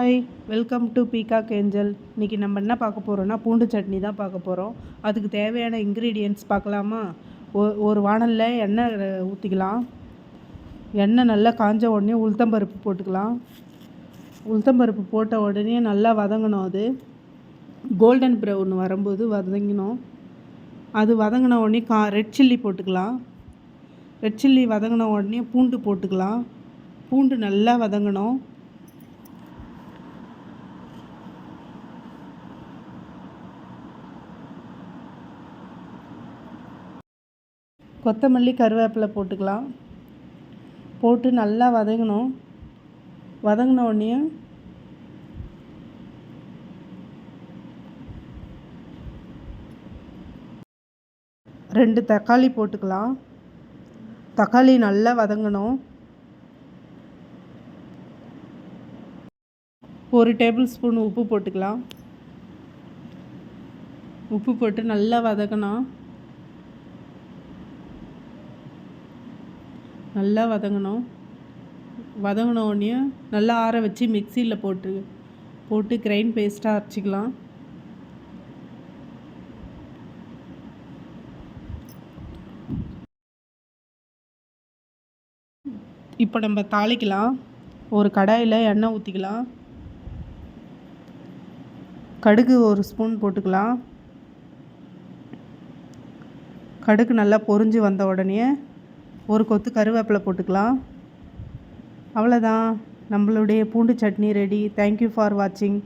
Hi, welcome to peacock angel. இன்றைக்கி நம்ம என்ன பார்க்க போகிறோன்னா பூண்டு சட்னி தான் பார்க்க போகிறோம். அதுக்கு தேவையான இன்க்ரீடியன்ட்ஸ் பார்க்கலாமா? ஒரு வாணலில் எண்ணெய் ஊற்றிக்கலாம். எண்ணெய் நல்லா காஞ்ச உடனே உளுத்தம்பருப்பு போட்டுக்கலாம். உளுத்தம்பருப்பு போட்ட உடனே நல்லா வதங்கணும். அது கோல்டன் ப்ரௌன் வரும்போது வதங்கணும். அது வதங்கின உடனே ரெட் சில்லி போட்டுக்கலாம். ரெட் சில்லி வதங்கின உடனே பூண்டு போட்டுக்கலாம். பூண்டு நல்லா வதங்கணும். கொத்தமல்லி கருவேப்பிலை போட்டுக்கலாம். போட்டு நல்லா வதங்கணும். வதங்கின உடனே ரெண்டு தக்காளி போட்டுக்கலாம். தக்காளி நல்லா வதங்கணும். 1 டேபிள் ஸ்பூன் உப்பு போட்டுக்கலாம். உப்பு போட்டு நல்லா வதங்கணும். நல்லா வதங்கின உடனே நல்லா ஆற வச்சு மிக்சியில் போட்டு கிரைண்ட் பேஸ்ட்டாக அரைச்சிக்கலாம். இப்போ நம்ம தாளிக்கலாம். ஒரு கடாயில் எண்ணெய் ஊற்றிக்கலாம். கடுகு 1 ஸ்பூன் போட்டுக்கலாம். கடுகு நல்லா பொரிஞ்சு வந்த உடனே ஒரு கொத்து கருவேப்பிலை போட்டுக்கலாம். அவ்வளோதான், நம்மளுடைய பூண்டு சட்னி ரெடி. தேங்க்யூ ஃபார் வாட்சிங்.